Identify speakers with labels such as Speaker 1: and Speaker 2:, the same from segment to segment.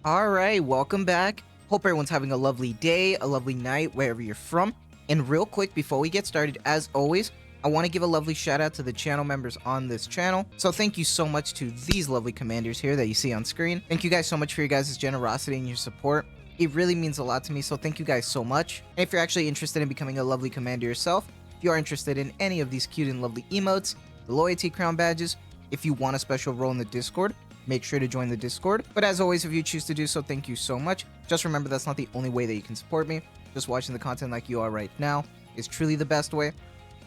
Speaker 1: All right, welcome back. Hope everyone's having a lovely day, a lovely night, wherever you're from. And real quick, before we get started, as always, I want to give a lovely shout out to the channel members on this channel. So thank you so much to these lovely commanders here that you see on screen. Thank you guys so much for your guys' generosity and your support. It really means a lot to me, so thank you guys so much. And if you're actually interested in becoming a lovely commander yourself, if you are interested in any of these cute and lovely emotes, the loyalty crown badges, if you want a special role in the Discord, make sure to join the Discord. But as always, if you choose to do so, thank you so much. Just remember that's not the only way that you can support me. Just watching the content like you are right now is truly the best way.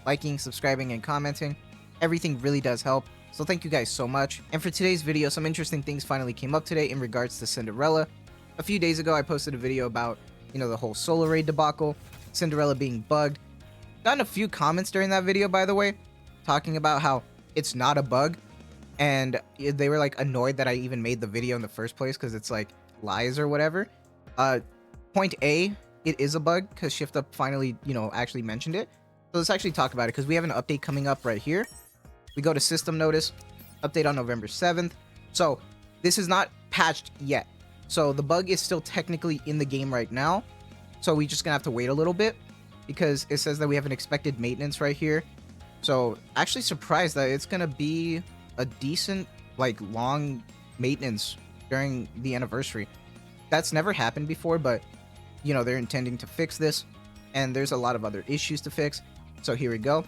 Speaker 1: Liking, subscribing, and commenting, everything really does help. So thank you guys so much. And for today's video, some interesting things finally came up today in regards to Cinderella. A few days ago, I posted a video about, the whole solar raid debacle, Cinderella being bugged. Gotten a few comments during that video, by the way, talking about how it's not a bug. And they were like annoyed that I even made the video in the first place because it's like lies or whatever. Point A, it is a bug because ShiftUp finally, actually mentioned it. So let's actually talk about it because we have an update coming up right here. We go to System Notice, update on November 7th. So this is not patched yet. So the bug is still technically in the game right now. So we just gonna have to wait a little bit because it says that we have an expected maintenance right here. So actually surprised that it's gonna be a decent, long maintenance during the anniversary. That's never happened before, but they're intending to fix this, and there's a lot of other issues to fix. So here we go.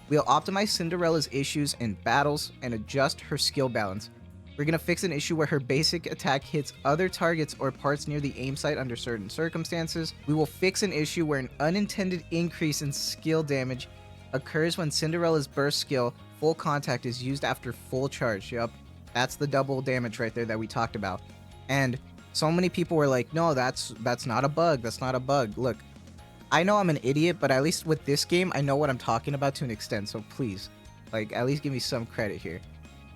Speaker 1: We'll optimize Cinderella's issues in battles and adjust her skill balance. We're gonna fix an issue where her basic attack hits other targets or parts near the aim site under certain circumstances. We will fix an issue where an unintended increase in skill damage occurs when Cinderella's burst skill full contact is used after full charge. Yup, that's the double damage right there that we talked about. And so many people were like, no, that's not a bug. That's not a bug. Look, I know I'm an idiot, but at least with this game, I know what I'm talking about to an extent. So please, at least give me some credit here.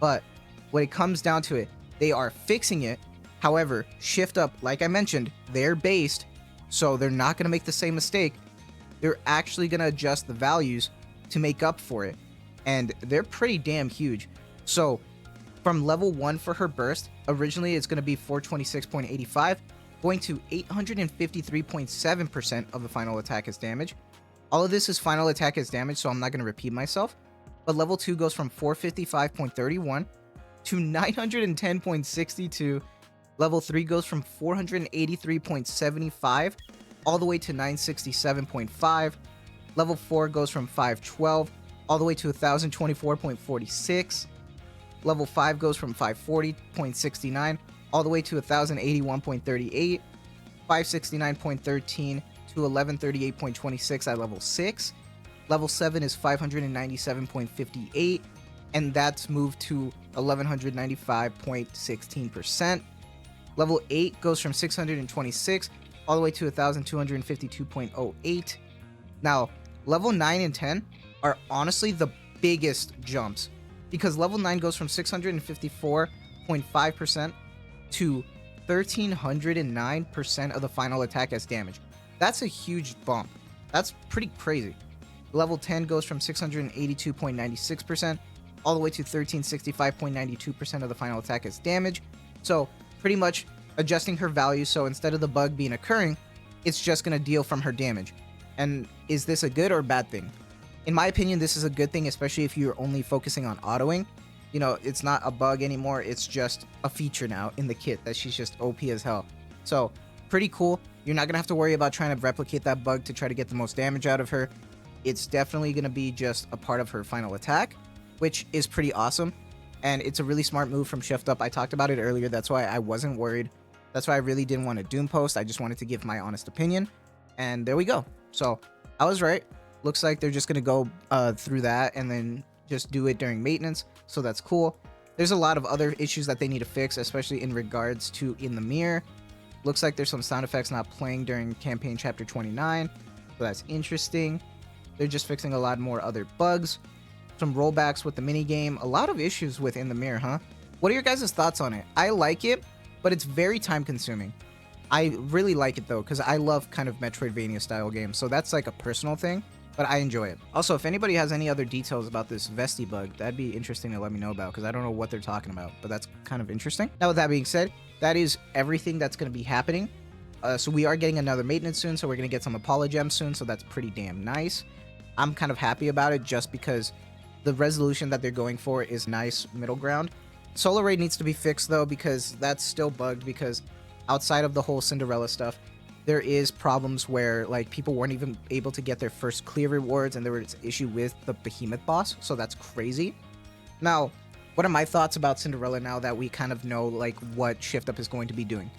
Speaker 1: But when it comes down to it, they are fixing it. However, ShiftUp, like I mentioned, they're based, so they're not going to make the same mistake. They're actually going to adjust the values to make up for it. And they're pretty damn huge. So from level 1 for her burst, originally it's going to be 426.85, going to 853.7% of the final attack as damage. All of this is final attack as damage, so I'm not going to repeat myself. But level 2 goes from 455.31 to 910.62. Level 3 goes from 483.75 all the way to 967.5. Level 4 goes from 512 all the way to 1024.46. Level 5 goes from 540.69 all the way to 1081.38. 569.13 to 1138.26 at level 6. Level 7 is 597.58, and that's moved to 1195.16%. Level 8 goes from 626 all the way to 1252.08. Now, level 9 and 10 are honestly the biggest jumps because level 9 goes from 654.5% to 1309% of the final attack as damage. That's a huge bump. That's pretty crazy. Level 10 goes from 682.96% all the way to 1365.92% of the final attack as damage. So pretty much adjusting her value, so instead of the bug being occurring, it's just going to deal from her damage. And is this a good or bad thing? In my opinion, this is a good thing, especially if you're only focusing on autoing. It's not a bug anymore, it's just a feature now in the kit that she's just OP as hell. So pretty cool. You're not going to have to worry about trying to replicate that bug to try to get the most damage out of her. It's definitely going to be just a part of her final attack, which is pretty awesome. And it's a really smart move from ShiftUp. I talked about it earlier. That's why I wasn't worried. That's why I really didn't want to doom post. I just wanted to give my honest opinion. And there we go. So I was right. Looks like they're just going to go through that and then just do it during maintenance. So that's cool. There's a lot of other issues that they need to fix, especially in regards to in the mirror. Looks like there's some sound effects not playing during campaign chapter 29. So that's interesting. They're just fixing a lot more other bugs. Some rollbacks with the minigame. A lot of issues with in the mirror, huh? What are your guys' thoughts on it? I like it, but it's very time consuming. I really like it though, because I love kind of Metroidvania style games. So that's like a personal thing. but I enjoy it. Also, if anybody has any other details about this Vesti bug, that'd be interesting to let me know about, because I don't know what they're talking about, but that's kind of interesting. Now, with that being said, that is everything that's going to be happening. So we are getting another maintenance soon, so we're going to get some Apollo gems soon, so that's pretty damn nice. I'm kind of happy about it just because the resolution that they're going for is nice middle ground. Solar Ray needs to be fixed though, because that's still bugged, because outside of the whole Cinderella stuff, there is problems where like people weren't even able to get their first clear rewards, and there was an issue with the Behemoth boss, so that's crazy. Now, what are my thoughts about Cinderella now that we kind of know like what Shift Up is going to be doing?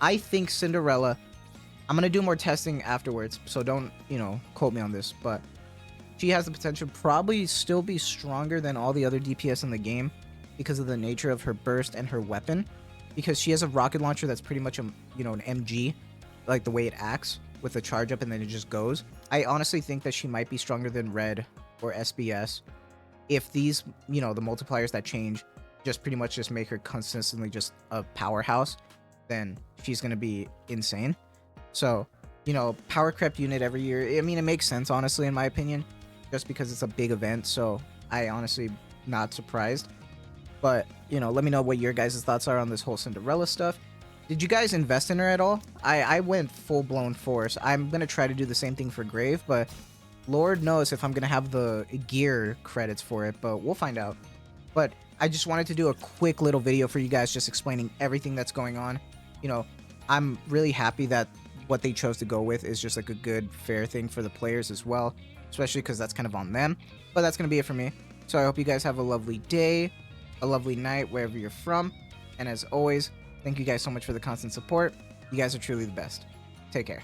Speaker 1: I think Cinderella, I'm going to do more testing afterwards, so don't, quote me on this, but she has the potential to probably still be stronger than all the other DPS in the game because of the nature of her burst and her weapon, because she has a rocket launcher that's pretty much an MG, like the way it acts with a charge up and then it just goes. I honestly think that she might be stronger than Red or SBS if these, the multipliers that change just pretty much just make her consistently just a powerhouse. Then she's going to be insane. So, power crept unit every year. I mean, it makes sense, honestly, in my opinion, just because it's a big event. So I honestly not surprised. But, let me know what your guys' thoughts are on this whole Cinderella stuff. Did you guys invest in her at all? I went full-blown force. I'm going to try to do the same thing for Grave, but Lord knows if I'm going to have the gear credits for it, but we'll find out. But I just wanted to do a quick little video for you guys just explaining everything that's going on. I'm really happy that what they chose to go with is just like a good, fair thing for the players as well, especially because that's kind of on them. But that's going to be it for me. So I hope you guys have a lovely day, a lovely night, wherever you're from. And as always, thank you guys so much for the constant support. You guys are truly the best. Take care.